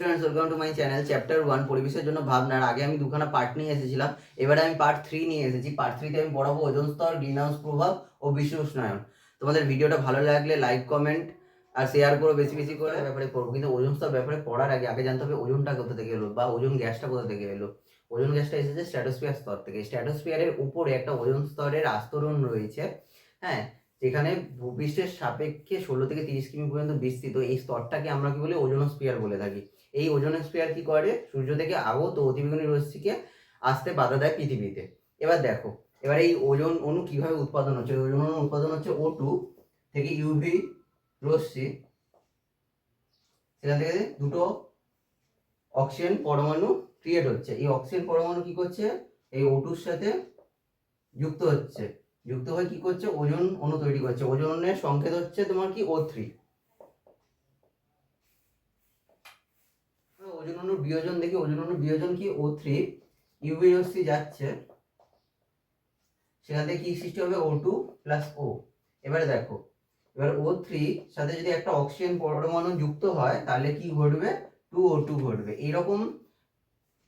Friends, welcome to my channel. Chapter 1 পরিবেশের জন্য ভাবনার আগে আমি দুখানা পার্ট নিয়ে এসেছিলাম। এবারে আমি পার্ট 3 নিয়ে এসেছি। পার্ট 3 তে আমি পড়াবো ওজোন স্তর, গ্রিন হাউস প্রভাব ও বিশ্ব উষ্ণায়ন। তোমাদের ভিডিওটা ভালো লাগলে লাইক, কমেন্ট আর শেয়ার করো বেশি বেশি করে। ব্যাপারে পড়বো, কিন্তু ওজোন স্তর ব্যাপারে পড়ার আগে জানতে হবে ওজোনটা কোথা থেকে এলো বা ওজোন গ্যাসটা কোথা থেকে এলো। ওজোন গ্যাসটা এসেছে স্ট্র্যাটোস্ফিয়ার স্তর থেকে। স্ট্র্যাটোস্ফিয়ারের উপরে একটা ওজোন স্তরের আস্তরণ রয়েছে, হ্যাঁ, যেখানে ভূপৃষ্ঠের সাপেক্ষে 16 থেকে 30 কিমি পর্যন্ত বিস্তৃত। এই স্তরটাকে আমরা কি বলি, ওজোনোস্ফিয়ার বলে থাকি। এই ওজোনোস্ফিয়ার কি করে, সূর্য থেকে আগত অতিবেগুনি রশ্মিকে আসতে বাধা দেয় পৃথিবীতে। এবার দেখো, এবার এই ওজোন অণু কিভাবে উৎপাদন হচ্ছে। ওজোন অণু উৎপাদন হচ্ছে O2 থেকে ইউভি রশ্মি, সেখান থেকে দুটো অক্সিজেন পরমাণু ক্রিয়েট হচ্ছে। এই অক্সিজেন পরমাণু কি করছে, এই O2 এর সাথে যুক্ত হচ্ছে, যুক্ত হয়ে কি করছে, ওজোন অণু তৈরি করছে। ওজোন অণুর সংকেত হচ্ছে তোমার কি O3। ওজোন অণুর বিয়োজন দেখি। ওজোন অণুর বিয়োজন কি, O3 ইউভি রশ্মি যাচ্ছে, সেখান থেকে কি সৃষ্টি হবে, O2 প্লাস O। এবারে দেখো, এবার O3 সাথে যদি একটা অক্সিজেন পরমাণু যুক্ত হয় তাহলে কি ঘটবে, 2O2 ঘটবে। এইরকম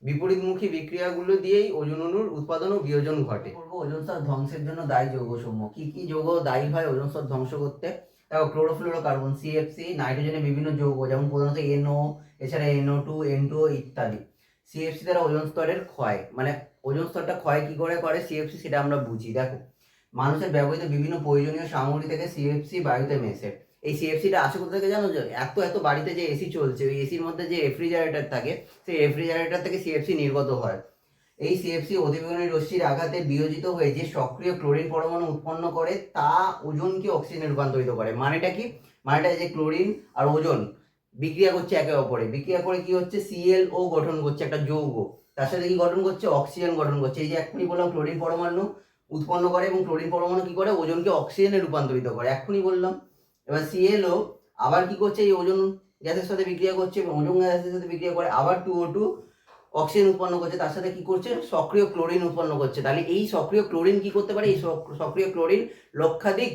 বিপরীতমুখী বিক্রিয়াগুলো দিয়েই ওজোন অণুর উৎপাদন ও বিয়োজন ঘটে। ওজোন স্তর ধ্বংসের জন্য দায়ী যৌগসমূহ। কি কি যৌগ দায়ী হয় ওজোন স্তর ধ্বংস করতে? দেখো, ক্লোরোফ্লোরোকার্বন, সিএফসি, নাইট্রোজেনের বিভিন্ন যৌগ যেমন প্রধানত NO, এছাড়া NO2, N2O ইত্যাদি। সিএফসি দ্বারা ওজোন স্তরের ক্ষয়, মানে ওজোন স্তরটা ক্ষয় কি করে সিএফসি, সেটা আমরা বুঝি। দেখো, মানুষের ব্যবহৃত বিভিন্ন প্রয়োজনীয় সামগ্রী থেকে সিএফসি বায়ুতে মেশে। এই সিএফসিটা আসে কোথা থেকে জানো? এত এত বাড়িতে যে এসি চলছে, ওই এসির মধ্যে যে রেফ্রিজারেটর থাকে, সেই রেফ্রিজারেটর থেকে সিএফসি নির্গত হয়। এই সিএফসি অতিবেগুনি রশ্মির আঘাতে বিয়োজিত হয়ে যে সক্রিয় ক্লোরিন পরমাণু উৎপন্ন করে তা ওজনকে অক্সিজেনে রূপান্তরিত করে। মানেটা কি? মানেটা যে ক্লোরিন আর ওজন বিক্রিয়া করছে একে অপরে, বিক্রিয়া করে কি হচ্ছে, ClO গঠন করছে, একটা যৌগ। তার সাথে কি গঠন করছে, অক্সিজেন গঠন করছে। এই যে এক্ষুনি বললাম ক্লোরিন পরমাণু উৎপন্ন করে, এবং ক্লোরিন পরমাণু কি করে, ওজনকে অক্সিজেনে রূপান্তরিত করে, এক্ষুনি বললাম। এবার ClO আবার কি করছে, এই ওজন গ্যাসের সাথে বিক্রিয়া করছে, এবং ওজন গ্যাসের সাথে বিক্রিয়া করে আবার 2O2 অক্সিজেন উৎপন্ন করছে, তার সাথে কি করছে, সক্রিয় ক্লোরিন উৎপন্ন করছে। তাহলে এই সক্রিয় ক্লোরিন কি করতে পারে, এই সক্রিয় ক্লোরিন লক্ষাধিক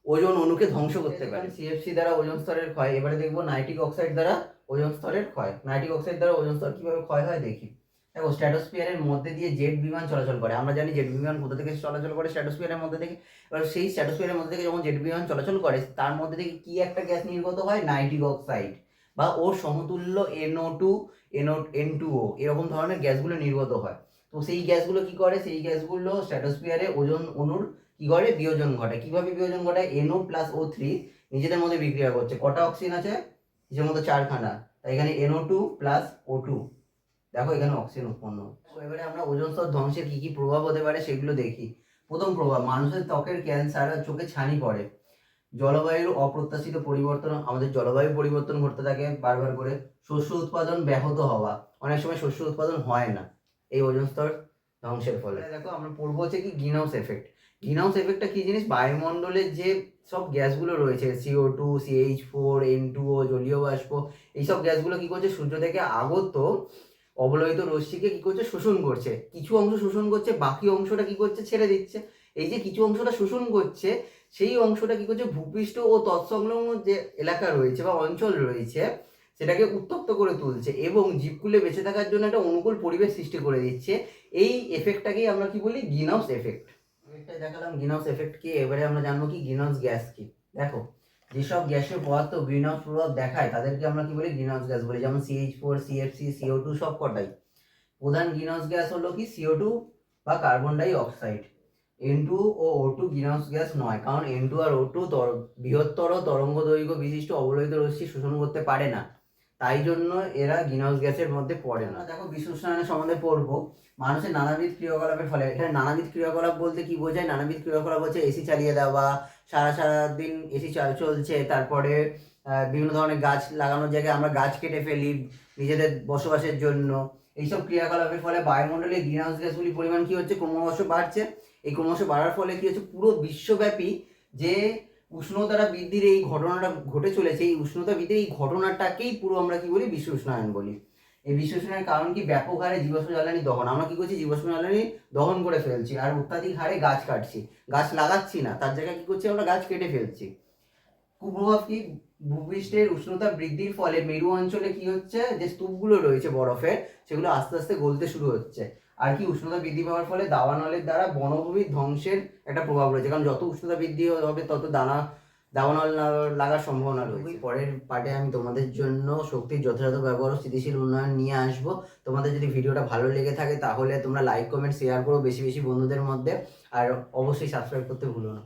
ওজন অণুকে ধ্বংস করতে পারে। সিএফসি দ্বারা ওজন স্তরের ক্ষয়। এবারে দেখবো নাইট্রিক অক্সাইড দ্বারা ওজন স্তরের ক্ষয়। নাইট্রিক অক্সাইড দ্বারা ওজন স্তর কিভাবে ক্ষয় হয় দেখি। দেখো, স্ট্র্যাটোস্ফিয়ারের মধ্যে দিয়ে জেট বিমান চলাচল করে। আমরা জানি জেট বিমান কোথা থেকে চলাচল করে, স্ট্র্যাটোস্ফিয়ারের মধ্যে থেকে। এবার সেই স্ট্র্যাটোস্ফিয়ারের মধ্যে থেকে যখন জেট বিমান চলাচল করে, তার মধ্যে থেকে কি একটা গ্যাস নির্গত হয়, নাইট্রিক অক্সাইড বা ওর সমতুল্য NO2, N2O, এরকম ধরনের গ্যাসগুলো নির্গত হয়। তো সেই গ্যাসগুলো কি করে, সেই গ্যাসগুলো স্ট্র্যাটোস্ফিয়ারে ওজন অণুর কি করে, বিয়োজন ঘটায়। কিভাবে বিয়োজন ঘটায়, NO প্লাস O3 নিজেদের মধ্যে বিক্রিয়া করছে। কটা অক্সিজেন আছে, নিজের মধ্যে 4খানা, তাই এখানে NO2 প্লাস O2, দেখো এখানে অক্সিজেন উৎপন্ন হচ্ছে। এবারে আমরা ওজন স্তর ধ্বংসের কি কি প্রভাব হতে পারে সেগুলো দেখি। প্রথম প্রভাব, মানুষের ত্বকের ক্যান্সার, চোখে ছানি পড়ে। জলবায়ুর অপ্রত্যাশিত পরিবর্তন, আমাদের জলবায়ু পরিবর্তন ঘটতে থাকে বারবার করে। শস্য উৎপাদন ব্যাহত হওয়া, অনেক সময় শস্য উৎপাদন হয় না এই ওজন স্তর ধ্বংসের ফলে। দেখো, আমরা পড়বো হচ্ছে কি, greenhouse effect. Greenhouse এফেক্টটা কি জিনিস, বায়ুমণ্ডলে যে সব গ্যাসগুলো রয়েছে, CO2, CH4, N2O, জলীয় বাষ্প, এইসব গ্যাসগুলো কি করছে, সূর্য থেকে আগত অবলোহিত রশ্মিকে কি করছে, শোষণ করছে। কিছু অংশ শোষণ করছে, বাকি অংশটা কি করছে, ছেড়ে দিচ্ছে। এই যে কিছু অংশটা শোষণ করছে, সেই অংশটা কি করছে, ভূপৃষ্ঠ ও তৎসংলগ্ন যে এলাকা রয়েছে বা অঞ্চল রয়েছে, সেটাকে উত্তপ্ত করে তুলছে এবং জীবকুলে বেঁচে থাকার জন্য একটা অনুকূল পরিবেশ সৃষ্টি করে দিচ্ছে। এই এফেক্টটাকেই আমরা কি বলি, গ্রিন হাউস এফেক্ট। এটাই দেখালাম গ্রিন হাউস এফেক্ট কি। এবারে আমরা জানবো কি গ্রিন হাউস গ্যাস কি। দেখো, যেসব গ্যাসীয় পদার্থ গ্রিন হাউস প্রভাব দেখায় তাদেরকে আমরা কি বলি, গ্রিন হাউস গ্যাস বলি। যেমন CH4, CFC, CO2 সব কটাই। প্রধান গ্রিন হাউস গ্যাস হলো কি, CO2 বা কার্বন ডাই অক্সাইড। N2 ও O2 গ্রিন হাউস গ্যাস নয়, কারণ N2 আর O2 বৃহত্তর তরঙ্গ দৈর্ঘ্য বিশিষ্ট অবলোহিত রশ্মি শোষণ করতে পারে না, তাই জন্য এরা গ্রিন হাউস গ্যাসের মধ্যে পড়ে না। দেখো, বিশ্ব উষ্ণায়নের সম্বন্ধে পড়বো। মানুষের নানাবিধ ক্রিয়াকলাপের ফলে, এখানে নানাবিধ ক্রিয়াকলাপ বলতে কি বোঝায়, নানাবিধ ক্রিয়াকলাপ হচ্ছে এসি চালিয়ে দেওয়া, সারা দিন এসি চলছে, তারপরে বিভিন্ন ধরনের গাছ লাগানোর জায়গায় আমরা গাছ কেটে ফেলি নিজেদের বসবাসের জন্য। এইসব ক্রিয়াকলাপের ফলে বায়ুমণ্ডলে গ্রিন হাউস গ্যাসগুলির পরিমাণ কি হচ্ছে, ক্রমশ বাড়ছে। এই ক্রমশ বাড়ার ফলে কি হচ্ছে, পুরো বিশ্বব্যাপী যে উষ্ণতাটা বৃদ্ধির এই ঘটনাটা ঘটে চলেছে, এই উষ্ণতা বৃদ্ধির এই ঘটনাটাকেই পুরো আমরা কি বলি, বিশ্ব উষ্ণায়ন বলি। এই বিশ্ব উষ্ণায়নের কারণ কি, ব্যাপক হারে জীবাশ্ম জ্বালানি দহন। আমরা কি করছি, জীবাশ্ম জ্বালানি দহন করে ফেলছি, আর অত্যাধিক হারে গাছ কাটছি, গাছ লাগাচ্ছি না, তার জায়গায় কি করছি, আমরা গাছ কেটে ফেলছি। কুপ্রভাব কি, ভূপৃষ্ঠের উষ্ণতা বৃদ্ধির ফলে মেরু অঞ্চলে কি হচ্ছে, যে স্তূপগুলো রয়েছে বরফের, সেগুলো আস্তে আস্তে গলতে শুরু হচ্ছে। আর কি, উষ্ণতা বৃদ্ধি পাওয়ার ফলে দাবানলের দ্বারা বনভূমির ধ্বংসের একটা প্রভাব রয়েছে, কারণ যত উষ্ণতা বৃদ্ধি হবে তত দাবানল লাগার সম্ভাবনা রয়েছে। পরের পার্টে আমি তোমাদের জন্য শক্তির যথাযথ ব্যবহার ও স্থিতিশীল উন্নয়ন নিয়ে আসবো। তোমাদের যদি ভিডিওটা ভালো লেগে থাকে তাহলে তোমরা লাইক কমেন্ট শেয়ার করো বেশি বেশি বন্ধুদের মধ্যে, আর অবশ্যই সাবস্ক্রাইব করতে ভুলো না।